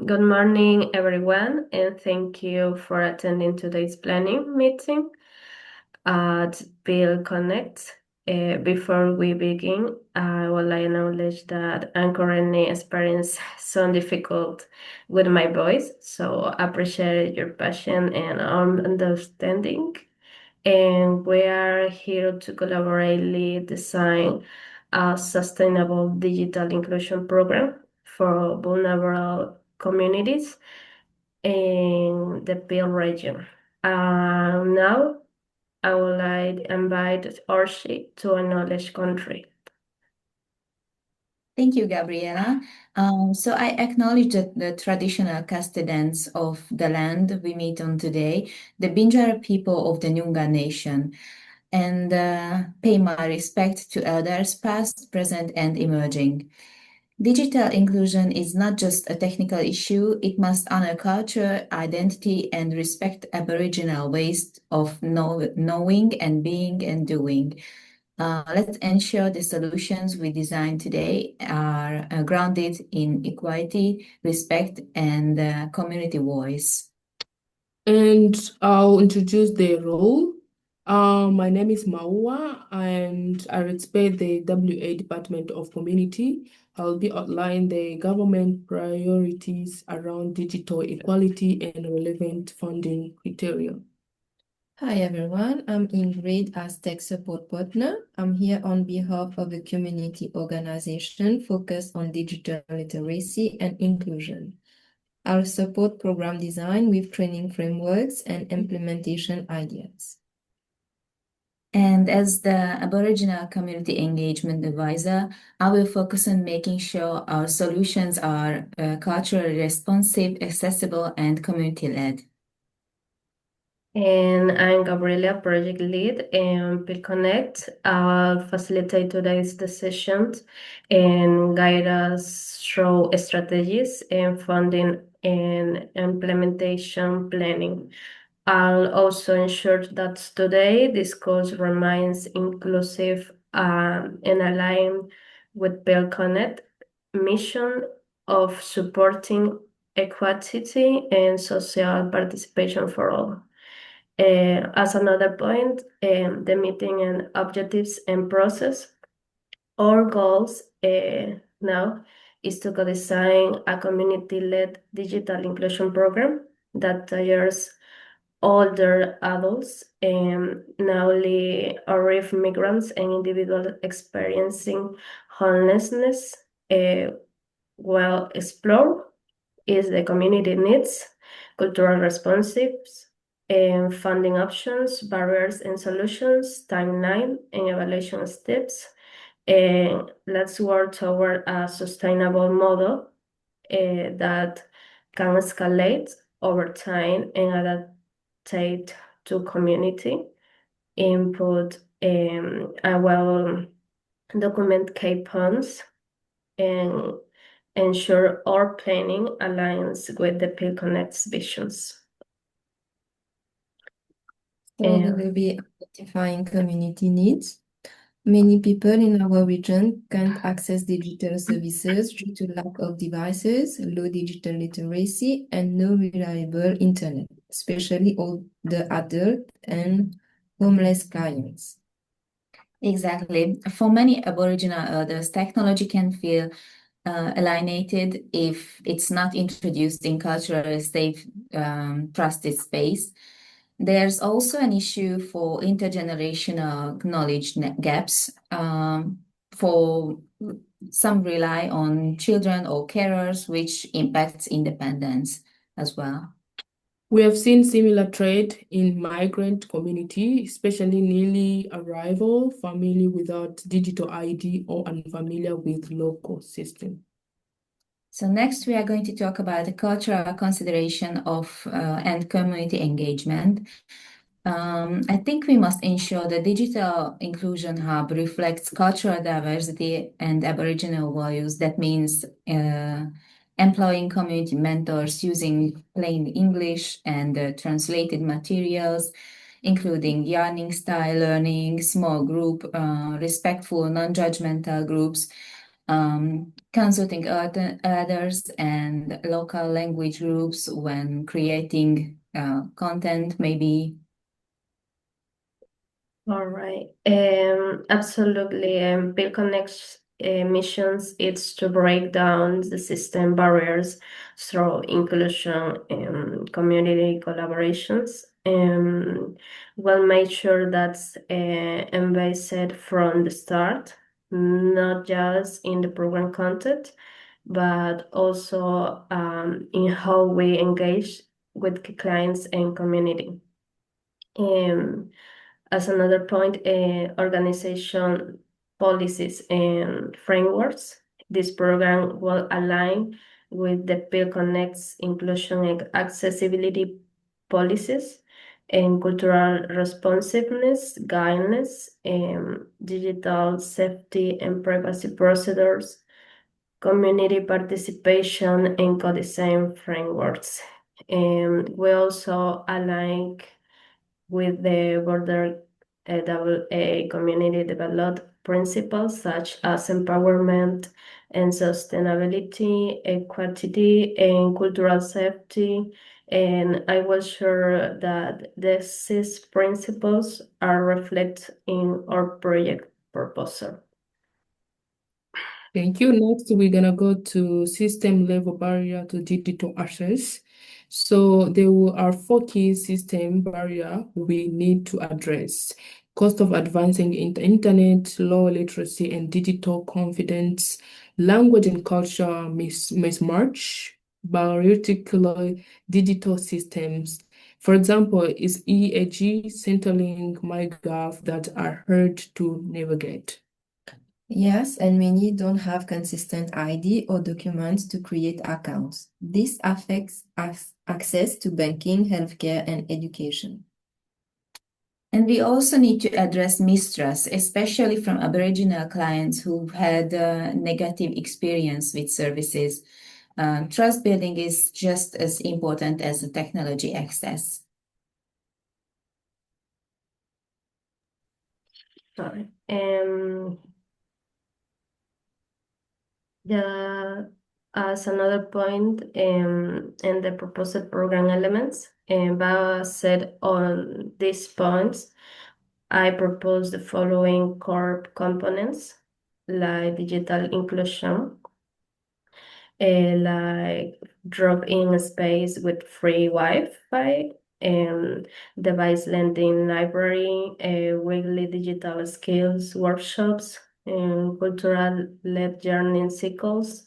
Good morning, everyone, and thank you for attending today's planning meeting at Bill Connect. Before we begin, I would like to acknowledge that I'm currently experiencing some difficult with my voice, so I appreciate your passion and understanding. And we are here to collaboratively design a sustainable digital inclusion program for vulnerable communities in the Peel region. Now, I would like to invite Orshi to acknowledge country. Thank you, Gabriela. So I acknowledge that the traditional custodians of the land we meet on today, the Binjara people of the Nyunga Nation, and pay my respect to elders past, present, and emerging. Digital inclusion is not just a technical issue, it must honor culture, identity, and respect Aboriginal ways of knowing and being and doing. Let's ensure the solutions we design today are grounded in equality, respect, and community voice. And I'll introduce the role. My name is Maua, and I respect the WA Department of Community. I'll be outlining the government priorities around digital equality and relevant funding criteria. Hi everyone, I'm Ingrid as Tech Support Partner. I'm here on behalf of a community organization focused on digital literacy and inclusion. I'll support program design with training frameworks and implementation ideas. And as the Aboriginal Community Engagement Advisor, I will focus on making sure our solutions are culturally responsive, accessible, and community-led. And I'm Gabriela, project lead in Bill Connect. I'll facilitate today's decisions and guide us through strategies and funding and implementation planning. I'll also ensure that today this course remains inclusive and aligned with Bill Connect mission of supporting equality and social participation for all. As another point, the meeting and objectives and process. Our goals now is to co-design a community-led digital inclusion program that targets older adults, newly arrived migrants, and individuals experiencing homelessness. Well, explore is the community needs, cultural responsives, and funding options, barriers and solutions, timeline, and evaluation steps. And let's work toward a sustainable model that can escalate over time and adapt to community input. I will document key points and ensure our planning aligns with the Peel Connect's visions. So we will be identifying community needs. Many people in our region can't access digital services due to lack of devices, low digital literacy, and no reliable internet, especially older adult and homeless clients. Exactly. For many Aboriginal elders, technology can feel alienated if it's not introduced in culturally safe, trusted space. There's also an issue for intergenerational knowledge gaps. For some rely on children or carers, which impacts independence as well. We have seen similar trend in migrant community, especially newly arrival, family without digital ID or unfamiliar with local system. So next we are going to talk about the cultural consideration of and community engagement. I think we must ensure the digital inclusion hub reflects cultural diversity and Aboriginal values. That means employing community mentors using plain English and translated materials, including yarning style learning, small group, respectful, non-judgmental groups. consulting others and local language groups when creating content, maybe. All right. Absolutely. Build Connect's missions is to break down the system barriers through inclusion and community collaborations. We'll make sure that's embedded from the start, not just in the program content, but also in how we engage with clients and community. As another point, organization policies and frameworks. This program will align with the Build Connect's inclusion and accessibility policies and cultural responsiveness, guidance, digital safety and privacy procedures, community participation, and co-design frameworks. We also align with the broader AA community developed principles such as empowerment and sustainability, equity, and cultural safety. And I was sure that these principles are reflected in our project proposal. Thank you. Next, we're gonna go to system level barrier to digital access. So there are 4 key system barrier we need to address: cost of advancing in the internet, low literacy and digital confidence, language and culture mismatch, barrier digital systems. For example, is EAG, Centrelink, MyGov that are hard to navigate. Yes, and many don't have consistent ID or documents to create accounts. This affects access to banking, healthcare, and education. And we also need to address mistrust, especially from Aboriginal clients who've had a negative experience with services. Trust building is just as important as the technology access. Sorry. As another point in the proposed program elements, based on these points, I propose the following core components, like digital inclusion, like drop-in space with free Wi-Fi, device lending library, weekly digital skills workshops, cultural-led learning cycles,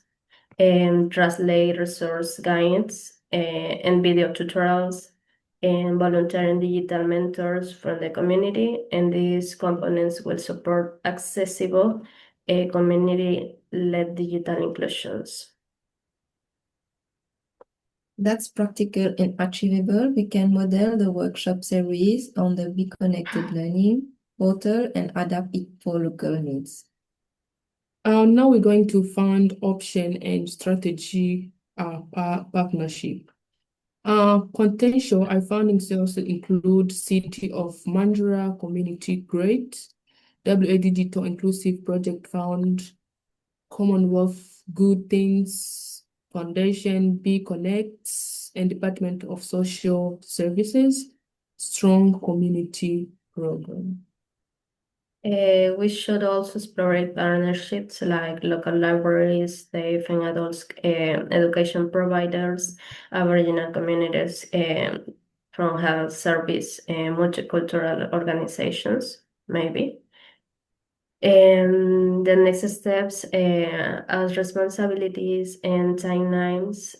translate resource guides, and video tutorials, and volunteering digital mentors from the community. And these components will support accessible community-led digital inclusions. That's practical and achievable. We can model the workshop series on the Be Connected Learning portal and adapt it for local needs. Now we're going to fund option and strategy partnership. Potential funding sources include City of Mandurah Community Grid, WA Digital Inclusive Project Fund, Commonwealth Good Things Foundation, Be Connects, and Department of Social Services, Strong Community Program. We should also explore partnerships like local libraries, safe and adults education providers, Aboriginal communities from health service, multicultural organizations, maybe. The next steps as responsibilities and timelines.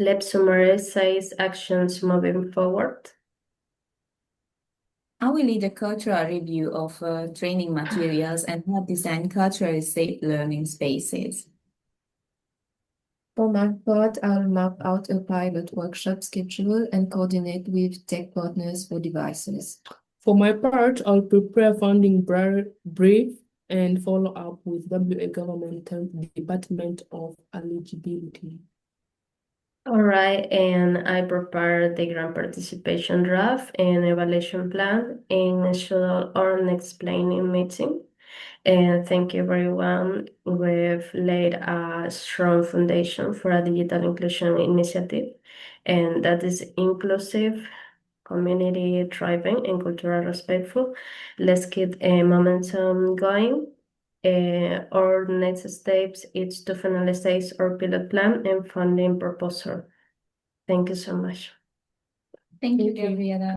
Let's summarize actions moving forward. I will lead a cultural review of training materials and help design culturally safe learning spaces. For my part, I'll map out a pilot workshop schedule and coordinate with tech partners for devices. For my part, I'll prepare funding brief and follow up with WA Governmental Department of Eligibility. All right, and I prepared the grant participation draft and evaluation plan and schedule our next planning meeting. And thank you, everyone. We've laid a strong foundation for a digital inclusion initiative, and that is inclusive, community driving, and cultural respectful. Let's keep a momentum going. Our next steps is to finalize our pilot plan and funding proposal. Thank you so much. Thank you, Thank you. Gabriela.